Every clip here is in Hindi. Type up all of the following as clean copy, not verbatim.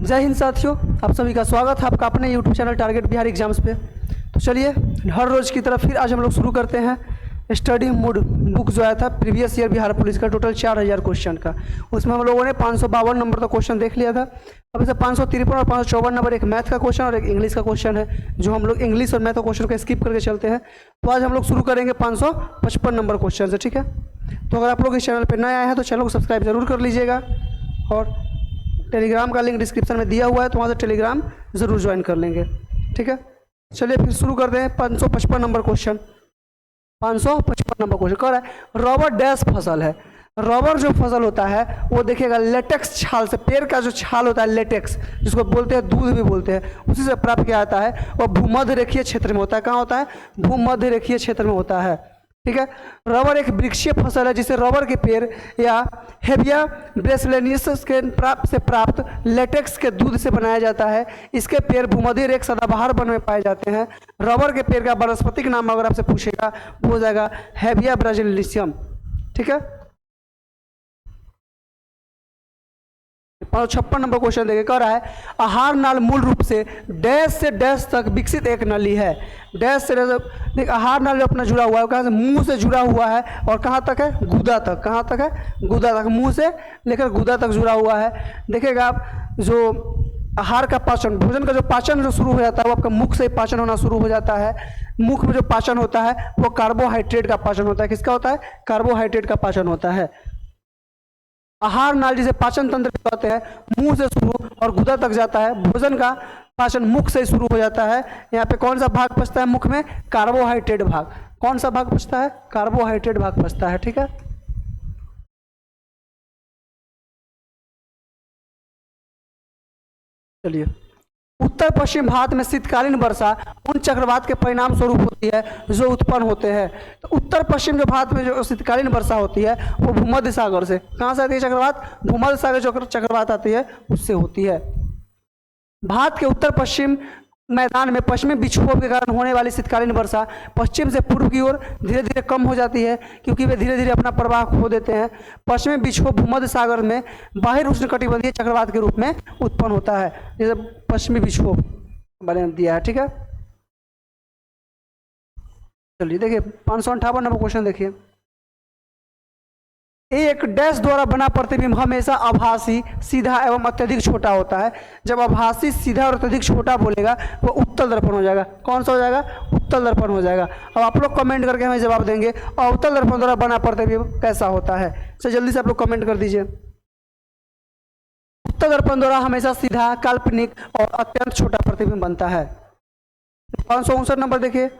जय हिंद साथियों, आप सभी का स्वागत है आपका अपने YouTube channel target Bihar exams पे। तो चलिए हर रोज़ की तरह फिर आज हम लोग शुरू करते हैं स्टडी मूड बुक जो आया था प्रीवियस ईयर बिहार पुलिस का टोटल 4000 क्वेश्चन का। उसमें हम लोगों ने 552 नंबर का क्वेश्चन देख लिया था। अब इसे 553 और 554 नंबर एक मैथ का क्वेश्चन और एक इंग्लिश का क्वेश्चन है, जो हम लोग इंग्लिश और मैथ का क्वेश्चन को स्किप करके चलते हैं। तो आज हम लोग शुरू करेंगे 555 नंबर क्वेश्चन से, ठीक है। तो अगर आप लोग इस चैनल पर नए आए हैं तो चैनल को सब्सक्राइब जरूर कर लीजिएगा और टेलीग्राम का लिंक डिस्क्रिप्शन में दिया हुआ है, तो वहाँ से टेलीग्राम ज़रूर ज्वाइन कर लेंगे, ठीक है। चलिए फिर शुरू करते हैं 555 नंबर क्वेश्चन। 555 नंबर क्वेश्चन कह रहा है रबर डैश फसल है। रबर जो फसल होता है वो देखिएगा लेटेक्स छाल से, पेड़ का जो छाल होता है लेटेक्स, जिसको बोलते हैं दूध भी बोलते हैं, उसी से प्राप्त किया जाता है। और भूमध्य रेखीय क्षेत्र में होता है। कहाँ होता है? भूमध्य रेखीय क्षेत्र में होता है, ठीक है। रबर एक वृक्षीय फसल है जिसे रबर के पेड़ या हेविया ब्रेसलेनियस के प्राप्त लेटेक्स के दूध से बनाया जाता है। इसके पेड़ भूमध्य रेख सदाबहार वन में पाए जाते हैं। रबर के पेड़ का वनस्पतिक नाम अगर आपसे पूछेगा वो हो जाएगा हेविया ब्राजिलियम, ठीक है। 556 नंबर क्वेश्चन देखिए, कह रहा है आहार नाल मूल रूप से डैश से डैश तक विकसित एक नली है। डैश से देख आहार नाल अपना जुड़ा हुआ है, कहाँ से? मुंह से जुड़ा हुआ है और कहाँ तक है? गुदा तक। कहाँ तक है? गुदा तक। मुंह से लेकर गुदा तक जुड़ा हुआ है। देखिएगा आप, जो आहार का पाचन, भोजन का जो पाचन जो शुरू हो जाता है वो आपका मुख से ही पाचन होना शुरू हो जाता है। मुख में जो पाचन होता है वो कार्बोहाइड्रेट का पाचन होता है। किसका होता है? कार्बोहाइड्रेट का पाचन होता है। आहार नाल जिसे पाचन तंत्र कहते हैं, मुंह से शुरू और गुदा तक जाता है। भोजन का पाचन मुख से शुरू हो जाता है। यहाँ पे कौन सा भाग बचता है मुख में? कार्बोहाइड्रेट भाग। कौन सा भाग बचता है? कार्बोहाइड्रेट भाग बचता है, ठीक है। चलिए, उत्तर पश्चिम भारत में शीतकालीन वर्षा उन चक्रवात के परिणाम स्वरूप होती है जो उत्पन्न होते हैं। तो उत्तर पश्चिम जो भारत में जो शीतकालीन वर्षा होती है वो भूमध्य सागर से, कहाँ से आती है चक्रवात? भूमध्य सागर जो चक्रवात आती है उससे होती है। भारत के उत्तर पश्चिम मैदान में पश्चिमी विक्षोभ के कारण होने वाली शीतकालीन वर्षा पश्चिम से पूर्व की ओर धीरे धीरे कम हो जाती है, क्योंकि वे धीरे धीरे अपना प्रवाह खो देते हैं। पश्चिमी विक्षोभ भूमध्य सागर में बाहर उष्णकटिबंधीय चक्रवात के रूप में उत्पन्न होता है, जैसे पश्चिमी विक्षोभ बने दिया है, ठीक है। चलिए देखिए 558 नंबर क्वेश्चन देखिए, एक डैश द्वारा बना प्रतिबिंब हमेशा आभासी, सीधा एवं अत्यधिक छोटा होता है। जब आभासी, सीधा और अत्यधिक छोटा बोलेगा वो उत्तल दर्पण हो जाएगा। कौन सा हो जाएगा? उत्तल दर्पण हो जाएगा। अब आप लोग कमेंट करके हमें जवाब देंगे और उत्तल दर्पण द्वारा बना प्रतिबिंब कैसा होता है। तो जल्दी से आप लोग कमेंट कर दीजिए। उत्तल दर्पण द्वारा हमेशा सीधा, काल्पनिक और अत्यंत छोटा प्रतिबिंब बनता है। 559 नंबर देखिए,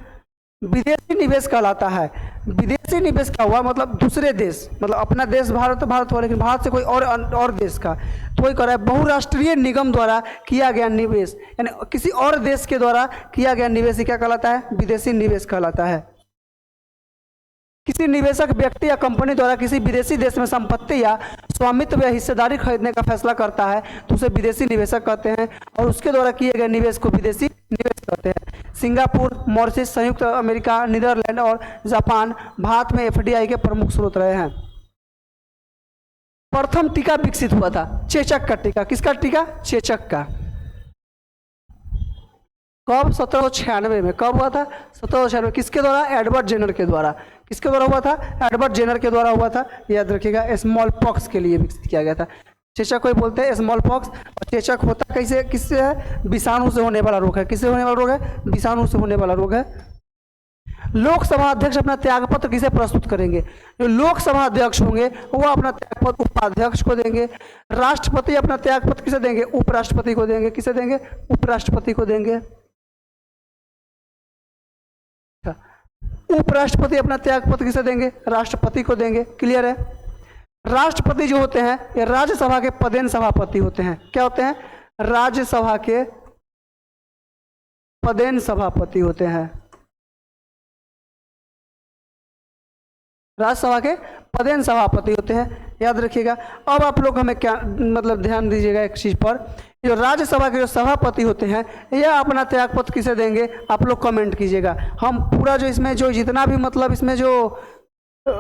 विदेशी निवेश कहलाता है। विदेशी निवेश क्या हुआ? मतलब दूसरे देश, मतलब अपना देश भारत, भारत हुआ, लेकिन भारत से कोई और देश का। तो वही कह रहा है बहुराष्ट्रीय निगम द्वारा किया गया निवेश, यानी किसी और देश के द्वारा किया गया निवेश क्या कहलाता है? विदेशी निवेश कहलाता है। किसी निवेशक व्यक्ति या कंपनी द्वारा किसी विदेशी देश में संपत्ति या स्वामित्व या हिस्सेदारी खरीदने का फैसला करता है तो उसे विदेशी निवेशक कहते हैं, और उसके द्वारा किए गए निवेश को विदेशी निवेश कहते हैं। सिंगापुर, मॉरिशस, संयुक्त अमेरिका, नीदरलैंड और जापान भारत में एफडीआई के प्रमुख स्रोत रहे हैं। प्रथम टीका विकसित हुआ था चेचक का टीका। किसका टीका? चेचक का। कब? 1796 में। कब हुआ था? 1796। किसके द्वारा? एडवर्ड जेनर के द्वारा। किसके द्वारा हुआ था? एडवर्ड जेनर के द्वारा हुआ था। याद रखिएगा, स्मॉल पॉक्स के लिए विकसित किया गया था। चेचक को बोलते हैं स्मॉल पॉक्स। और चेचक होता कैसे, किससे है? विषाणु से होने वाला रोग है। किससे होने वाला रोग है? विषाणु से होने वाला रोग है। लोकसभा अध्यक्ष अपना त्यागपत्र किसे प्रस्तुत करेंगे? जो लोकसभा अध्यक्ष होंगे वो अपना त्यागपत्र उपाध्यक्ष को देंगे। राष्ट्रपति अपना त्यागपत्र किसे देंगे? उपराष्ट्रपति को देंगे। किसे देंगे? उपराष्ट्रपति को देंगे। उपराष्ट्रपति अपना त्यागपत्र किसे देंगे? राष्ट्रपति को देंगे। क्लियर है? राष्ट्रपति जो होते हैं ये राज्यसभा के पदेन सभापति होते हैं। क्या होते हैं? राज्यसभा के पदेन सभापति होते हैं। राज्यसभा के पदेन सभापति होते हैं, याद रखिएगा। अब आप लोग हमें क्या मतलब ध्यान दीजिएगा एक चीज पर, जो राज्यसभा के जो सभापति होते हैं यह अपना त्यागपत्र किसे देंगे? आप लोग कमेंट कीजिएगा। हम पूरा जो इसमें जो जितना भी मतलब इसमें जो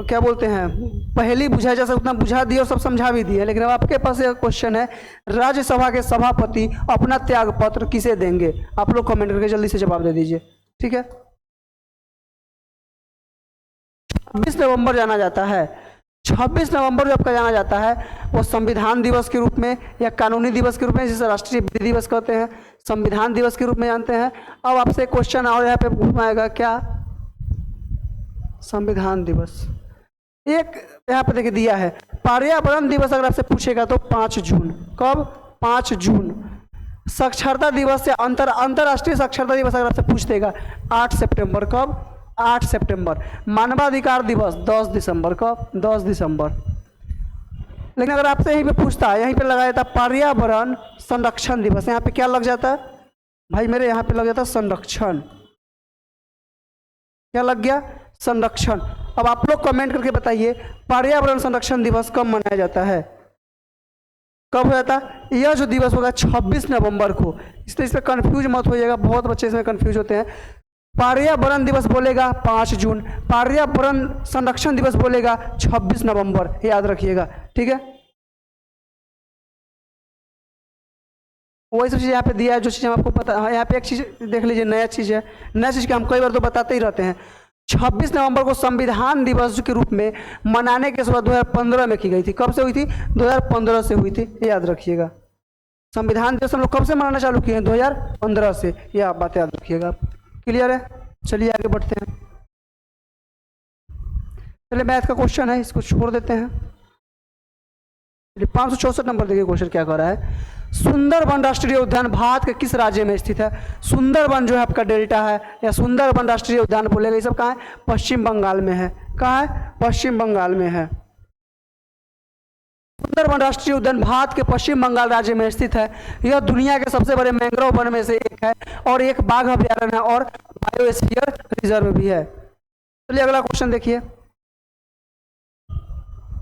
क्या बोलते हैं, पहली बुझाया जा सकता उतना बुझा दिए और सब समझा भी दिए, लेकिन अब आपके पास एक क्वेश्चन है, राज्यसभा के सभापति अपना त्याग पत्र किसे देंगे? आप लोग कमेंट करके जल्दी से जवाब दे दीजिए, ठीक है। 26 नवंबर जाना जाता है, 26 नवंबर जो आपका जाना जाता है वो संविधान दिवस के रूप में या कानूनी दिवस के रूप में, जिसे राष्ट्रीय विधि दिवस कहते हैं, संविधान दिवस के रूप में जानते हैं। अब आपसे क्वेश्चन और यहाँ पे घुमाएगा, क्या? संविधान दिवस। एक यहाँ पे देखिए दिया है, पर्यावरण दिवस अगर आपसे पूछेगा तो 5 जून। कब? 5 जून। साक्षरता दिवस या अंतर्राष्ट्रीय साक्षरता दिवस अगर आपसे पूछ देगा 8 सितंबर। कब? 8 सितंबर। मानवाधिकार दिवस 10 दिसंबर। कब? 10 दिसंबर। लेकिन अगर आपसे यहीं पे पूछता है, यहीं पे लगाया था पर्यावरण संरक्षण दिवस, यहाँ पे क्या लग जाता है भाई मेरे? यहाँ पे लग जाता है संरक्षण। क्या लग गया? संरक्षण। अब आप लोग कमेंट करके बताइए पर्यावरण संरक्षण दिवस कब मनाया जाता है? कब हो जाता? यह जो दिवस होगा 26 नवंबर को। इसमें कंफ्यूज मत होइएगा, बहुत बच्चे इसमें कंफ्यूज होते हैं। पर्यावरण दिवस बोलेगा 5 जून, पर्यावरण संरक्षण दिवस बोलेगा 26 नवंबर, याद रखिएगा, ठीक है। वही सब चीज़ यहाँ पे दिया है जो चीज़ हम आपको पता है। यहाँ पे एक चीज़ देख लीजिए, नया चीज़ है, नया चीज़ के हम कई बार तो बताते ही रहते हैं। 26 नवंबर को संविधान दिवस के रूप में मनाने की शुरुआत 2015 में की गई थी। कब से हुई थी? 2015 से हुई थी, याद रखिएगा। संविधान दिवस हम लोग कब से मनाना चालू किए हैं? 2015 से, ये आप बात याद रखिएगा। क्लियर है? चलिए आगे बढ़ते हैं। चलिए मैथ का क्वेश्चन है, इसको छोड़ देते हैं। 564 नंबर देखिए क्वेश्चन क्या कर रहा है। सुंदरबन राष्ट्रीय उद्यान भारत के किस राज्य में स्थित है? सुंदरबन जो है आपका डेल्टा है, या सुंदरबन राष्ट्रीय उद्यान बोलेगा, ये सब कहाँ है? पश्चिम बंगाल में है। कहाँ है? पश्चिम बंगाल में है। सुंदरबन राष्ट्रीय उद्यान भारत के पश्चिम बंगाल राज्य में स्थित है। यह दुनिया के सबसे बड़े मैंग्रोव वन में से एक है और एक बाघ अभ्यारण्य है और बायोस्फीयर रिजर्व भी है। चलिए अगला क्वेश्चन देखिए।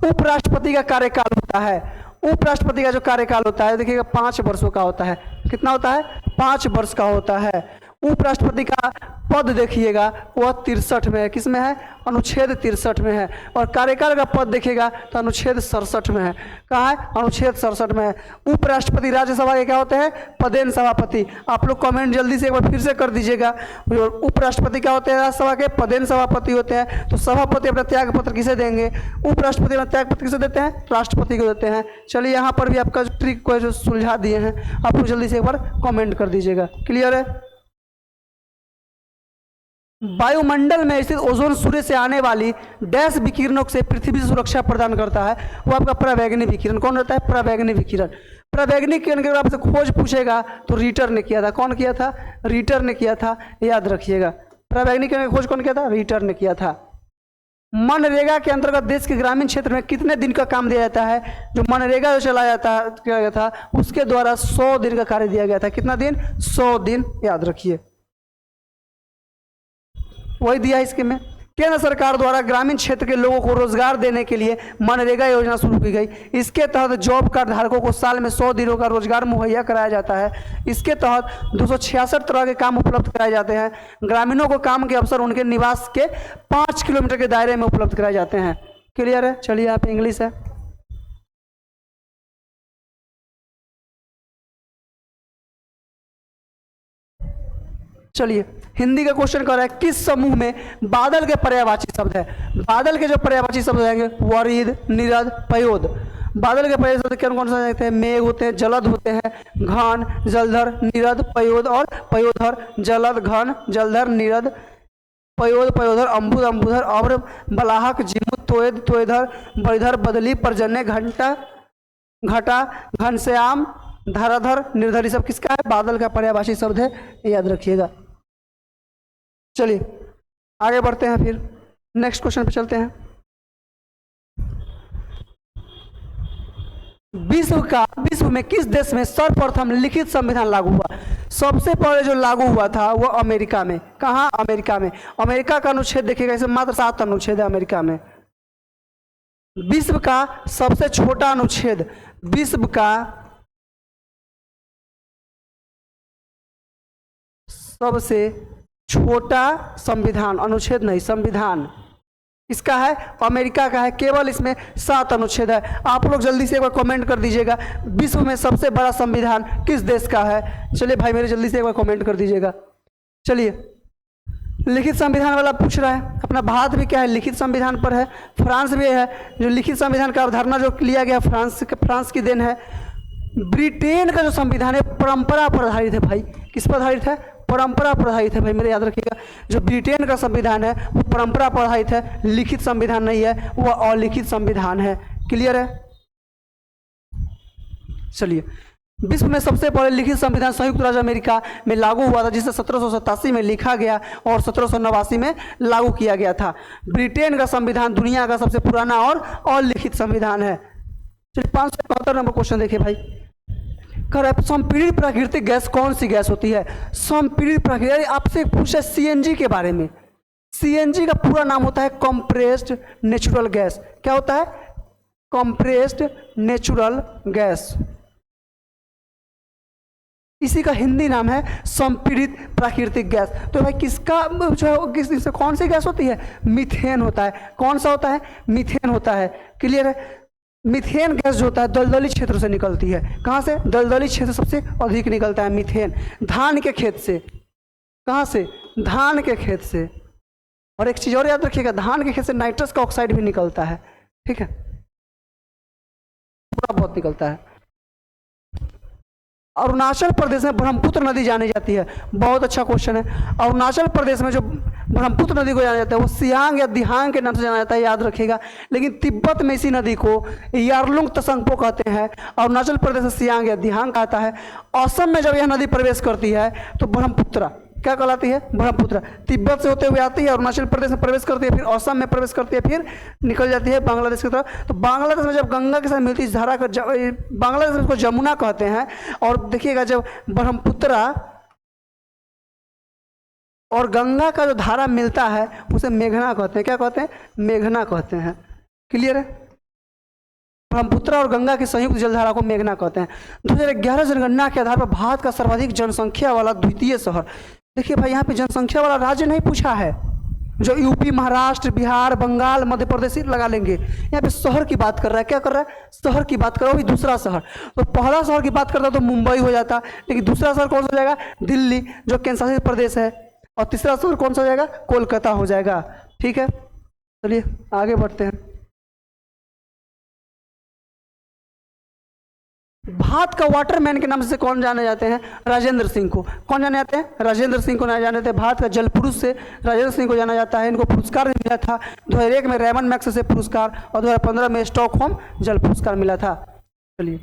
उपराष्ट्रपति का कार्यकाल होता है, उपराष्ट्रपति का जो कार्यकाल होता है देखिएगा 5 वर्षों का होता है। कितना होता है? 5 वर्ष का होता है। उपराष्ट्रपति का पद देखिएगा वह 63 में है। किस में है? अनुच्छेद 63 में है। और कार्यकाल का पद देखिएगा तो अनुच्छेद 67 में है। कहाँ है? अनुच्छेद 67 में है। उपराष्ट्रपति राज्यसभा के क्या होते हैं? पदेन सभापति। आप लोग कमेंट जल्दी से एक बार फिर से कर दीजिएगा। उपराष्ट्रपति क्या होते हैं? राज्यसभा के पदेन सभापति होते हैं। तो सभापति अपना त्याग पत्र किसे देंगे? उपराष्ट्रपति अपना त्याग पत्र किसे देते हैं? राष्ट्रपति को देते हैं। चलिए यहाँ पर भी आपका ट्रिक को जो सुलझा दिए हैं, आप लोग जल्दी से एक बार कमेंट कर दीजिएगा। क्लियर है? वायुमंडल में स्थित ओजोन सूर्य से आने वाली डैश विकिरणों से पृथ्वी से सुरक्षा प्रदान करता है, वो आपका परावैंगनी विकिरण। कौन रहता है? परावैंगनी विकिरण। परावैंगनी विकिरण के अगर आपसे खोज पूछेगा तो रीटर ने किया था। कौन किया था? रीटर ने किया था, याद रखिएगा। परावैंगनी विकिरण की खोज कौन किया था? रीटर ने किया था। मनरेगा के अंतर्गत देश के ग्रामीण क्षेत्र में कितने दिन का काम दिया जाता है? जो मनरेगा जो चलाया जाता किया गया था उसके द्वारा 100 दिन का कार्य दिया गया था। कितना दिन? 100 दिन, याद रखिए। वही दिया है इसके में। केंद्र सरकार द्वारा ग्रामीण क्षेत्र के लोगों को रोजगार देने के लिए मनरेगा योजना शुरू की गई। इसके तहत जॉब कार्ड धारकों को साल में 100 दिनों का रोजगार मुहैया कराया जाता है। इसके तहत 266 तरह के काम उपलब्ध कराए जाते हैं। ग्रामीणों को काम के अवसर उनके निवास के 5 किलोमीटर के दायरे में उपलब्ध कराए जाते हैं। क्लियर है? चलिए यहाँ पे इंग्लिश है। चलिए हिंदी का क्वेश्चन कर रहा है, किस समूह में बादल के पर्यायवाची शब्द है? बादल के जो पर्यायवाची शब्द आएंगे वरीद, निरद, पयोद। बादल के पर्यायवाची शब्द कौन कौन से होते हैं? मेघ होते हैं, जलद होते हैं, घन, जलधर, निरद, पयोद और पयोधर। जलद, घन, जलधर, निरद, पयोद, पयोधर, अम्बुद, अम्बुधर, अम्र, बलाहक, जिमुत, तोयद, तोयधर, बड़िधर, बदली, पर्जन्य, घंटा, घटा, घनश्याम, धराधर, निर्धर। सब किसका है? बादल का पर्यायवाची शब्द है, याद रखिएगा। चलिए आगे बढ़ते हैं, फिर नेक्स्ट क्वेश्चन पे चलते हैं। विश्व में किस देश में सर्वप्रथम लिखित संविधान लागू हुआ? सबसे पहले जो लागू हुआ था वो अमेरिका में। कहाँ? अमेरिका में। अमेरिका का अनुच्छेद देखिएगा, इसे मात्र 7 अनुच्छेद है अमेरिका में। विश्व का सबसे छोटा अनुच्छेद, विश्व का सबसे छोटा संविधान, अनुच्छेद नहीं, संविधान। इसका है, अमेरिका का है। केवल इसमें 7 अनुच्छेद है। आप लोग जल्दी से एक बार कमेंट कर दीजिएगा, विश्व में सबसे बड़ा संविधान किस देश का है। चलिए भाई मेरे जल्दी से एक बार कमेंट कर दीजिएगा। चलिए, लिखित संविधान वाला पूछ रहा है। अपना भारत भी क्या है, लिखित संविधान पर है। फ्रांस भी है, जो लिखित संविधान का अवधारणा जो लिया गया फ्रांस की देन है। ब्रिटेन का जो संविधान है परंपरा पर आधारित है भाई। किस पर आधारित है? परंपरा पर आधारित है भाई, मेरे याद रखिएगा। जो ब्रिटेन का संविधान है वो परंपरा पर आधारित है, लिखित संविधान नहीं है, वह अलिखित संविधान है। क्लियर है? चलिए, विश्व में सबसे पहले लिखित संविधान संयुक्त राज्य अमेरिका में लागू हुआ था, जिसे 1787 में लिखा गया और 1789 में लागू किया गया था। ब्रिटेन का संविधान दुनिया का सबसे पुराना और अलिखित संविधान है। चलिए, 571 नंबर क्वेश्चन देखिए भाई। कह रहा है संपीड़ित प्राकृतिक गैस कौन सी गैस होती है? संपीड़ित प्राकृतिक, आपसे पूछा सीएनजी के बारे में। सीएनजी का पूरा नाम होता है कंप्रेस्ड नेचुरल गैस। क्या होता है? Compressed natural gas. इसी का हिंदी नाम है संपीड़ित प्राकृतिक गैस। तो भाई किसका जो है किस कौन सी गैस होती है? मीथेन होता है। कौन सा होता है? मीथेन होता है। क्लियर है? मीथेन गैस जो होता है दलदली क्षेत्र से निकलती है। कहाँ से? दलदली क्षेत्र सबसे अधिक निकलता है मीथेन। धान के खेत से। कहाँ से? धान के खेत से। और एक चीज़ और याद रखिएगा, धान के खेत से नाइट्रस का ऑक्साइड भी निकलता है। ठीक है, थोड़ा बहुत निकलता है। अरुणाचल प्रदेश में ब्रह्मपुत्र नदी जानी जाती है। बहुत अच्छा क्वेश्चन है। अरुणाचल प्रदेश में जो ब्रह्मपुत्र नदी को जाना जाता है वो सियांग या दिहांग के नाम से जाना जाता है, याद रखिएगा। लेकिन तिब्बत में इसी नदी को यारलुंग तसंगपो कहते हैं। अरुणाचल प्रदेश में सियांग या दिहांग कहता है। असम में जब यह नदी प्रवेश करती है तो ब्रह्मपुत्र क्या कहलाती है? ब्रह्मपुत्र। तिब्बत से होते हुए आती है, अरुणाचल प्रदेश में प्रवेश करती है, फिर असम में प्रवेश करती है, फिर निकल जाती है बांग्लादेश की तरफ। तो बांग्लादेश में जब गंगा के साथ मिलती है धारा का बांग्लादेश में उसको जमुना कहते हैं। और देखिएगा, जब ब्रह्मपुत्र और गंगा का जो धारा मिलता है उसे मेघना कहते हैं। क्या कहते हैं? मेघना कहते हैं। क्लियर है? ब्रह्मपुत्र और गंगा की संयुक्त जलधारा को मेघना कहते हैं। 2011 जनगणना के आधार पर भारत का सर्वाधिक जनसंख्या वाला द्वितीय शहर। देखिए भाई, यहाँ पे जनसंख्या वाला राज्य नहीं पूछा है, जो यूपी, महाराष्ट्र, बिहार, बंगाल, मध्य प्रदेश लगा लेंगे। यहाँ पे शहर की बात कर रहा है। क्या कर रहा है? शहर की बात कर रहा है, वही दूसरा शहर। तो पहला शहर की बात करता तो मुंबई हो जाता, लेकिन दूसरा शहर कौन सा हो जाएगा? दिल्ली, जो केंद्र शासित प्रदेश है। और तीसरा शहर कौन सा हो जाएगा? कोलकाता हो जाएगा। ठीक है, चलिए आगे बढ़ते हैं। भारत का वाटरमैन के नाम से कौन जाने जाते हैं? राजेंद्र सिंह को। कौन जाने जाते हैं? राजेंद्र सिंह को जाने जाते हैं। भारत का जल पुरुष से राजेंद्र सिंह को जाना जाता है। इनको पुरस्कार भी मिला था। 2001 में रेमन मैक्स से पुरस्कार और 2015 में स्टॉकहोम जल पुरस्कार मिला था। चलिए,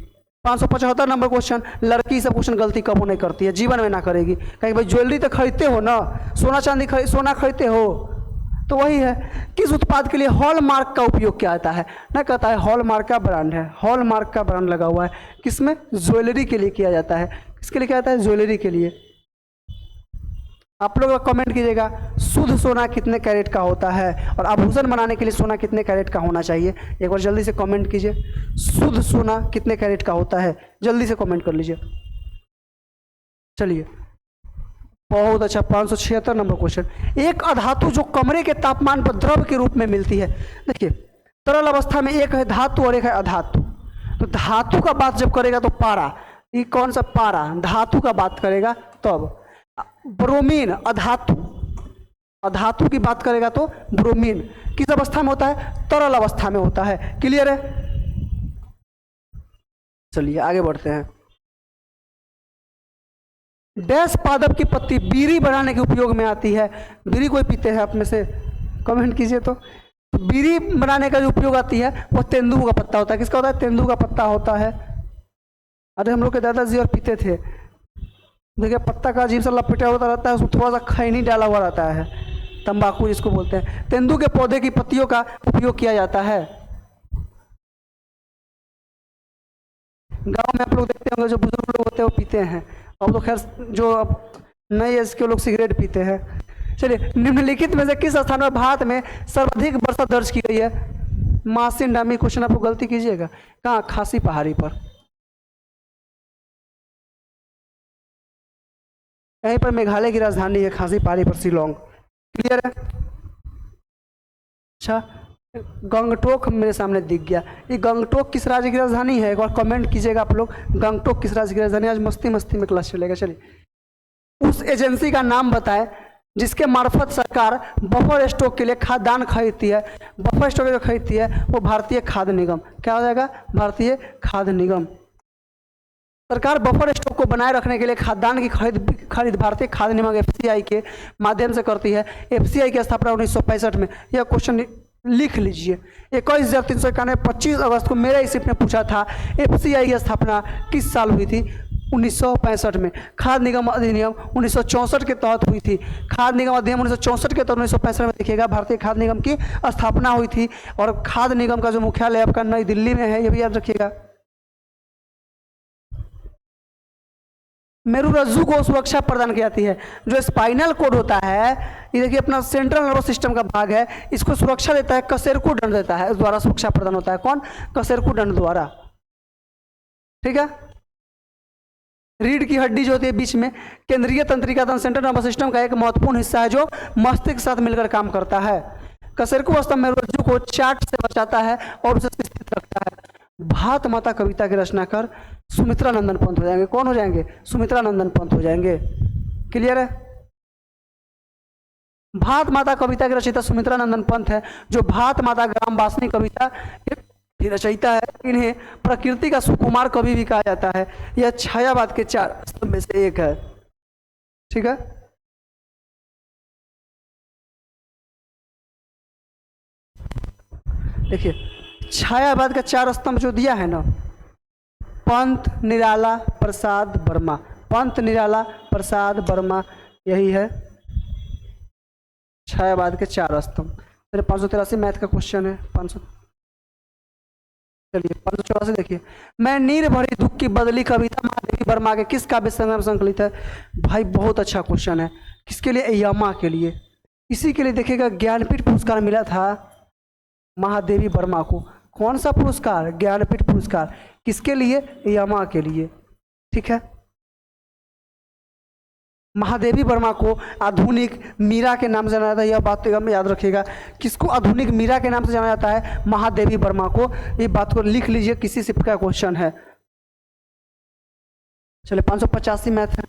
575 नंबर क्वेश्चन। लड़की सब क्वेश्चन गलती कबो नहीं करती है, जीवन में ना करेगी। कहीं भाई ज्वेलरी तो खरीदते हो ना, सोना चांदी सोना खरीदते हो, तो वही है। किस उत्पाद के लिए हॉलमार्क का उपयोग किया जाता है? ना कहता है हॉलमार्क का ब्रांड है, हॉलमार्क का ब्रांड लगा हुआ है। किसमें? ज्वेलरी के लिए किया जाता है। किसके लिए किया जाता है? ज्वेलरी के लिए। आप लोग कमेंट कीजिएगा, शुद्ध सोना कितने कैरेट का होता है और आभूषण बनाने के लिए सोना कितने कैरेट का होना चाहिए? एक बार जल्दी से कमेंट कीजिए, शुद्ध सोना कितने कैरेट का होता है? जल्दी से कमेंट कर लीजिए। चलिए, बहुत अच्छा। 576 नंबर क्वेश्चन। एक अधातु जो कमरे के तापमान पर द्रव के रूप में मिलती है। देखिए, तरल अवस्था में एक है धातु और एक है अधातु। तो धातु का बात जब करेगा तो पारा, ये कौन सा? पारा। धातु का बात करेगा तब ब्रोमीन। अधातु, अधातु की बात करेगा तो ब्रोमीन। किस अवस्था में होता है? तरल अवस्था में होता है। क्लियर है? चलिए आगे बढ़ते हैं। डैश पादप की पत्ती बीड़ी बनाने के उपयोग में आती है। बीड़ी कोई पीते हैं आप में से? कमेंट कीजिए। तो बीड़ी बनाने का जो उपयोग आती है वो तेंदू का पत्ता होता है। किसका होता है? तेंदू का पत्ता होता है। अरे हम लोग के दादाजी और पीते थे। देखिए, पत्ता का अजीब सा लपेटा होता रहता है, उसमें थोड़ा सा खैनी डाला हुआ रहता है, तंबाकू जिसको बोलते हैं। तेंदू के पौधे की पत्तियों का उपयोग किया जाता है। गांव में आप लोग देखते होंगे जो बुजुर्ग लोग होते हैं वो पीते हैं। अब तो खैर जो अब नए एज के लोग सिगरेट पीते हैं। चलिए, निम्नलिखित में से किस स्थान में भारत में सर्वाधिक वर्षा दर्ज की गई है? मासिन डामी। क्वेश्चन आपको गलती कीजिएगा। कहाँ? खासी पहाड़ी पर। यहीं पर मेघालय की राजधानी है, खासी पहाड़ी पर शिलोंग। क्लियर है? अच्छा, गंगटोक मेरे सामने दिख गया। ये गंगटोक किस राज्य की राजधानी है? एक बार कमेंट कीजिएगा आप लोग, गंगटोक किस राज्य की राजधानी? आज मस्ती मस्ती में क्लास चलेगा। चलिए, उस एजेंसी का नाम बताएं जिसके मार्फत सरकार बफर स्टॉक के लिए खाद्यान्न खरीदती है। बफर स्टॉक जो खरीदती है वो भारतीय खाद्य निगम। क्या हो जाएगा? भारतीय खाद्य निगम। सरकार बफर स्टॉक को बनाए रखने के लिए खाद्यान्न की खरीद भारतीय खाद्य निगम एफसीआई के माध्यम से करती है। एफसीआई की स्थापना 1965 में। यह क्वेश्चन लिख लीजिए। 21,391 25 अगस्त को मेरे इस में पूछा था, एफसीआई की स्थापना किस साल हुई थी? 1965 में। खाद्य निगम अधिनियम 1964 के तहत हुई थी। खाद्य निगम अधिनियम 1964 के तहत 1965 में देखिएगा भारतीय खाद्य निगम की स्थापना हुई थी। और खाद्य निगम का जो मुख्यालय आपका नई दिल्ली में है, ये भी याद रखिएगा। मेरुरज्जु को सुरक्षा प्रदान की जाती है। जो स्पाइनल कोड होता है, ये देखिए अपना सेंट्रल नर्वस सिस्टम का भाग है, इसको सुरक्षा देता है, कशेरुकी दंड देता है, इस द्वारा सुरक्षा प्रदान होता है। कौन? कशेरुकी दंड द्वारा। ठीक है। रीढ़ की हड्डी जो होती है बीच में, केंद्रीय तंत्रिका तंत्र सेंट्रल नर्वस सिस्टम का एक महत्वपूर्ण हिस्सा है जो मस्तिष्क के साथ मिलकर काम करता है। कशेरुकी स्तंभ मेरुरज्जु को चाट से बचाता है और उसे स्थित रखता है। भारत माता कविता के रचनाकार सुमित्रा नंदन पंत हो जाएंगे। कौन हो जाएंगे? सुमित्रा नंदन पंत हो जाएंगे। क्लियर है? भारत माता कविता की रचयिता सुमित्रा नंदन पंत है, जो भारत माता ग्राम वासनी कविता की रचयिता है। इन्हें प्रकृति का सुकुमार कवि भी कहा जाता है। यह छायावाद के 4 स्तंभ में से एक है। ठीक है। देखिए, छायावाद का 4 स्तंभ जो दिया है ना, पंत, निराला, प्रसाद, वर्मा। पंत, निराला, प्रसाद, वर्मा, यही है छायावाद के 4 स्तंभ। 583 मैथ का क्वेश्चन है। 500, चलिए 584 देखिए। मैं नीर भरी दुख की बदली कविता महादेवी वर्मा के किस काव्य संग्रह में संकलित है? भाई बहुत अच्छा क्वेश्चन है। किसके लिए? यमा के लिए। इसी के लिए देखिएगा ज्ञानपीठ पुरस्कार मिला था महादेवी वर्मा को। कौन सा पुरस्कार? ज्ञानपीठ पुरस्कार। किसके लिए? यमा के लिए। ठीक है। महादेवी वर्मा को आधुनिक मीरा के नाम से जाना जाता है। यह बात तो याद रखिएगा। किसको आधुनिक मीरा के नाम से जाना जाता है? महादेवी वर्मा को। ये बात को लिख लीजिए, किसी शिफ्ट का क्वेश्चन है। चलिए 585 मैथ है।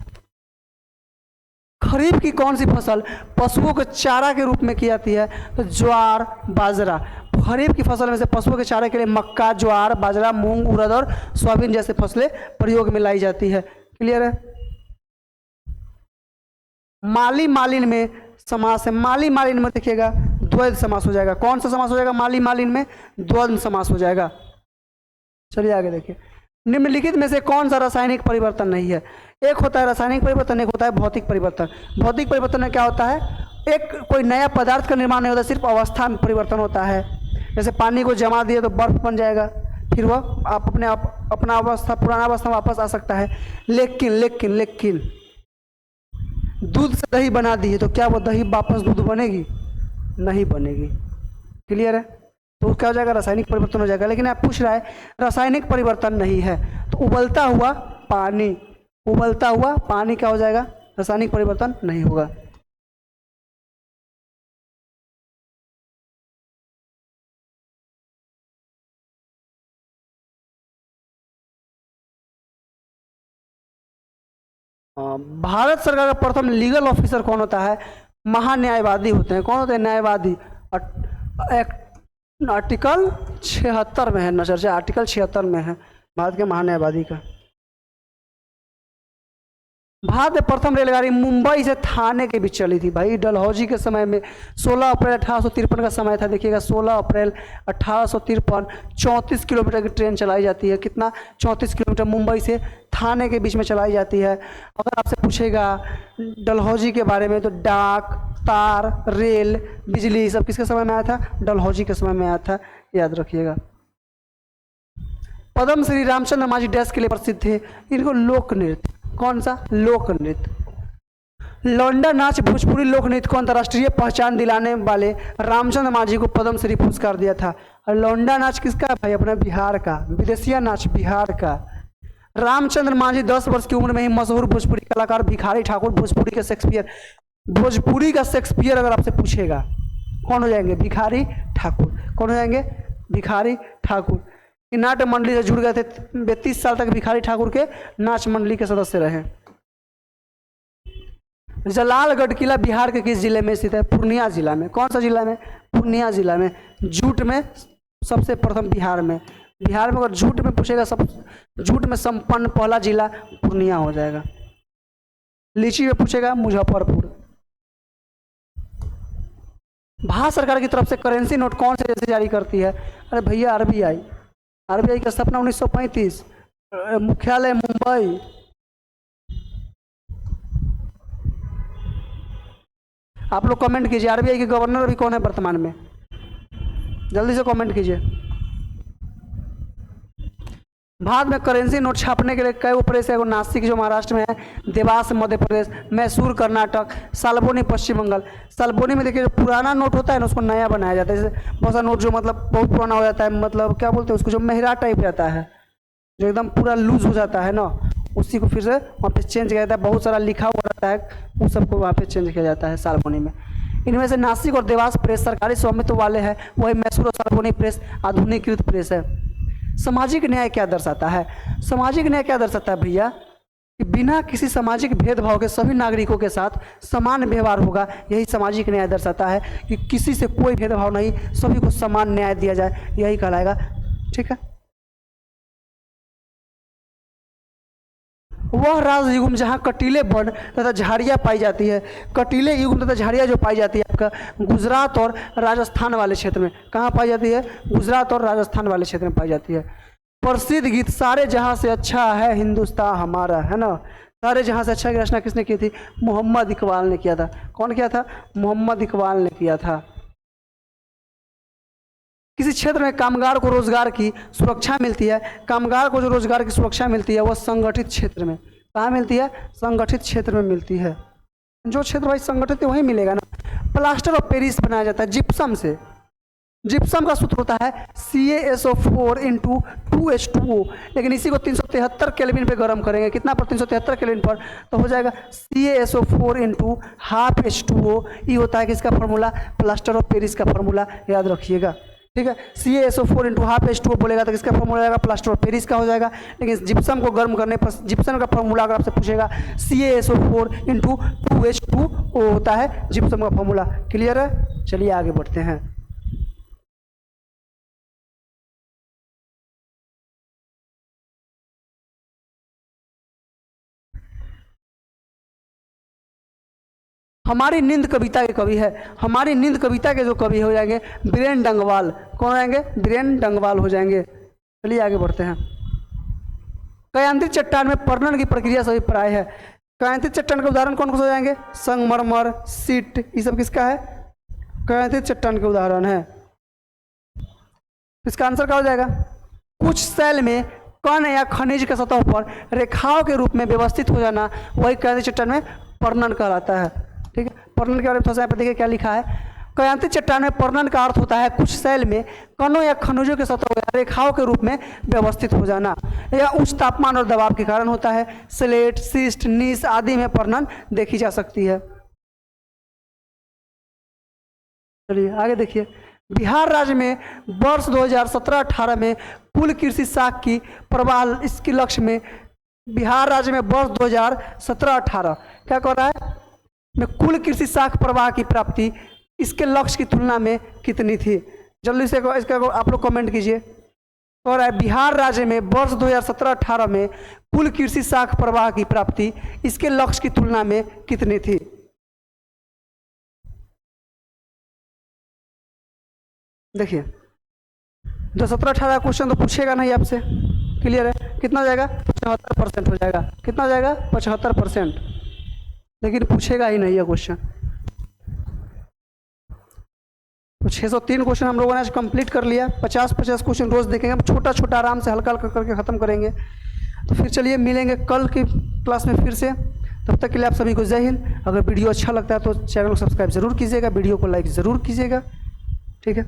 खरीफ की कौन सी फसल पशुओं के चारा के रूप में की जाती है? तो ज्वार, बाजरा। खरीफ की फसल में से पशुओं के चारे के लिए मक्का, ज्वार, बाजरा, मूंग, उड़द और सोयाबीन जैसे फसलें प्रयोग में लाई जाती है। क्लियर है? माली मालिन में समास है। माली मालिन में देखिएगा द्वंद्व समास हो जाएगा। कौन सा समास हो जाएगा? माली मालिन में द्वंद्व समास हो जाएगा। चलिए आगे देखिए। निम्नलिखित में से कौन सा रासायनिक परिवर्तन नहीं है? एक होता है रासायनिक परिवर्तन, एक होता है भौतिक परिवर्तन। भौतिक परिवर्तन में क्या होता है? एक कोई नया पदार्थ का निर्माण नहीं होता, सिर्फ अवस्था में परिवर्तन होता है। जैसे पानी को जमा दिए तो बर्फ बन जाएगा, फिर वह आप अपना अवस्था, पुराना अवस्था में वापस आ सकता है। लेकिन लेकिन लेकिन दूध से दही बना दी है तो क्या वो दही वापस दूध बनेगी? नहीं बनेगी। क्लियर है? तो क्या हो जाएगा? रासायनिक परिवर्तन हो जाएगा। लेकिन आप पूछ रहा है रासायनिक परिवर्तन नहीं है, तो उबलता हुआ पानी, उबलता हुआ पानी क्या हो जाएगा? रासायनिक परिवर्तन नहीं होगा। भारत सरकार का प्रथम लीगल ऑफिसर कौन होता है? महान्यायवादी होते हैं। कौन होते हैं? न्यायवादी। आर्टिकल 76 में है ना चर्चा, आर्टिकल 76 में है भारत के महान्यायवादी का। भारत में प्रथम रेलगाड़ी मुंबई से थाने के बीच चली थी। भाई डलहौजी के समय में 16 अप्रैल 1853 का समय था। देखिएगा 16 अप्रैल 1853 34 किलोमीटर की ट्रेन चलाई जाती है। कितना? 34 किलोमीटर मुंबई से थाने के बीच में चलाई जाती है। अगर आपसे पूछेगा डलहौजी के बारे में तो डाक, तार, रेल, बिजली सब किसके समय में आया था? डलहौजी के समय में आया था। याद रखिएगा। पद्म श्री रामचंद्र मांझी डैश के लिए प्रसिद्ध थे? इनको लोक नृत्य। कौन सा? लोक नृत्य। लौंडा नाच भोजपुरी लोक नृत्य को अंतर्राष्ट्रीय पहचान दिलाने वाले रामचंद्र मांझी को पद्म श्री पुरस्कार दिया था। और लौंडा नाच किसका है भाई? अपना बिहार का। विदेशिया नाच बिहार का। रामचंद्र मांझी 10 वर्ष की उम्र में ही मशहूर भोजपुरी कलाकार भिखारी ठाकुर, भोजपुरी का शेक्सपियर अगर आपसे पूछेगा कौन हो जाएंगे? भिखारी ठाकुर। कौन हो जाएंगे? भिखारी ठाकुर। ये नाट्य मंडली से जुड़ गए थे, 32 साल तक भिखारी ठाकुर के नाच मंडली के सदस्य रहे। जलालगढ़ किला बिहार के किस जिले में स्थित है? पूर्णिया जिला में। कौन सा जिला में? पूर्णिया जिला में। जूट में सबसे प्रथम बिहार में। बिहार में अगर जूट में पूछेगा, सब जूट में संपन्न पहला जिला पूर्णिया हो जाएगा। लीची में पूछेगा मुजफ्फरपुर। भारत सरकार की तरफ से करेंसी नोट कौन से एजेंसी जारी करती है? अरे भैया आरबीआई। आरबीआई का स्थापना 1935, मुख्यालय मुंबई। आप लोग कमेंट कीजिए, आरबीआई के गवर्नर अभी कौन है वर्तमान में? जल्दी से कमेंट कीजिए। भारत में करेंसी नोट छापने के लिए कई प्रेस है? नासिक जो महाराष्ट्र में है, देवास मध्य प्रदेश, मैसूर कर्नाटक, साल्बोनी पश्चिम बंगाल। साल्बोनी में देखिए जो पुराना नोट होता है ना, उसको नया बनाया जाता है। जैसे बहुत सारा नोट जो मतलब बहुत पुराना हो जाता है, मतलब क्या बोलते हैं उसको, जो मेहरा टाइप रहता है, जो एकदम पूरा लूज हो जाता है ना, उसी को फिर से वहाँ पे चेंज किया जाता है। बहुत सारा लिखा हुआ रहता है, उस सबको वहाँ पे चेंज किया जाता है साल्बोनी में। इनमें से नासिक और देवास प्रेस सरकारी स्वामित्व वाले हैं, वही मैसूर और साल्बोनी प्रेस आधुनिकीकृत प्रेस है। सामाजिक न्याय क्या दर्शाता है? सामाजिक न्याय क्या दर्शाता है भैया? कि बिना किसी सामाजिक भेदभाव के सभी नागरिकों के साथ समान व्यवहार होगा, यही सामाजिक न्याय दर्शाता है। कि किसी से कोई भेदभाव नहीं, सभी को समान न्याय दिया जाए, यही कहलाएगा। ठीक है। वह राजयुग जहाँ कटीले वन तथा झाड़ियाँ पाई जाती है, कटीले युग तथा झाड़ियाँ जो पाई जाती है आपका गुजरात और राजस्थान वाले क्षेत्र में। कहाँ पाई जाती है? गुजरात और राजस्थान वाले क्षेत्र में पाई जाती है। प्रसिद्ध गीत सारे जहाँ से अच्छा है हिंदुस्तान हमारा, है ना। सारे जहाँ से अच्छा की रचना किसने की थी? मोहम्मद इकबाल ने किया था। कौन किया था? मोहम्मद इकबाल ने किया था। किसी क्षेत्र में कामगार को रोजगार की सुरक्षा मिलती है, कामगार को जो रोजगार की सुरक्षा मिलती है वह संगठित क्षेत्र में। कहाँ मिलती है? संगठित क्षेत्र में मिलती है। जो क्षेत्र भाई संगठित है वहीं मिलेगा ना। प्लास्टर ऑफ पेरिस बनाया जाता है जिप्सम से। जिप्सम का सूत्र होता है CaSO4 × 2H2O, लेकिन इसी को 373 केल्विन पे गर्म करेंगे। कितना पर? 373 केल्विन पर, तो हो जाएगा CaSO4 × ½ H2O। ये होता है किसका फॉर्मूला? प्लास्टर ऑफ पेरिस का फॉर्मूला, याद रखिएगा। ठीक है। CaSO4 × ½ H2O बोलेगा तो किसका फॉर्मूला आएगा? प्लास्टर ऑफ पेरिस का हो जाएगा। लेकिन जिप्सम को गर्म करने पर जिप्सम का फॉर्मूला अगर आपसे पूछेगा CaSO4 × 2H2O होता है जिप्सम का फॉर्मूला। क्लियर है? चलिए आगे बढ़ते हैं। हमारी नींद कविता के कवि है, हमारी नींद कविता के जो कवि हो जाएंगे बीरेन डंगवाल। कौन हो जाएंगे? बीरेन डंगवाल हो जाएंगे। चलिए आगे बढ़ते हैं। कायांतित चट्टान में पर्णन की प्रक्रिया सभी प्राय है। कायांतित चट्टान के उदाहरण कौन कौन से हो जाएंगे? संगमरमर, सीट, ये सब किसका है? कायांतित चट्टान के उदाहरण है। इसका आंसर क्या हो जाएगा? कुछ शैल में कण या खनिज के सतह पर रेखाओं के रूप में व्यवस्थित हो जाना वही कायांतित चट्टान में पर्णन कहलाता है। ठीक है। पर्णन के बारे में थोड़ा सा यहाँ पे देखिए क्या लिखा है। कायांतित चट्टान में पर्णन का अर्थ होता है कुछ शैल में कणों या खनिजों के सतह या रेखाओं के रूप में व्यवस्थित हो जाना। यह उच्च तापमान और दबाव के कारण होता है। स्लेट, शिस्ट, नीस आदि में पर्णन देखी जा सकती है। चलिए आगे देखिए। बिहार राज्य में वर्ष 2017-18 में कुल कृषि साख की प्रवाह इसके लक्ष्य में बिहार राज्य में वर्ष 2017-18 क्या कर रहा है? में कुल कृषि साख प्रवाह की प्राप्ति इसके लक्ष्य की तुलना में कितनी थी? जल्दी से इसका आप लोग कमेंट कीजिए। और बिहार राज्य में वर्ष 2017-18 में कुल कृषि साख प्रवाह की प्राप्ति इसके लक्ष्य की तुलना में कितनी थी? देखिए 2017-18 क्वेश्चन तो पूछेगा नहीं आपसे। क्लियर है? कितना हो जाएगा? 75% हो जाएगा। कितना हो जाएगा? 75%। लेकिन पूछेगा ही नहीं है क्वेश्चन। तो 603 क्वेश्चन हम लोगों ने आज कंप्लीट कर लिया। 50-50 क्वेश्चन रोज देखेंगे। हम छोटा छोटा आराम से हल्का हल्का करके ख़त्म करेंगे। तो फिर चलिए मिलेंगे कल की क्लास में फिर से। तब तक के लिए आप सभी को जय हिंद। अगर वीडियो अच्छा लगता है तो चैनल को सब्सक्राइब जरूर कीजिएगा, वीडियो को लाइक ज़रूर कीजिएगा। ठीक है।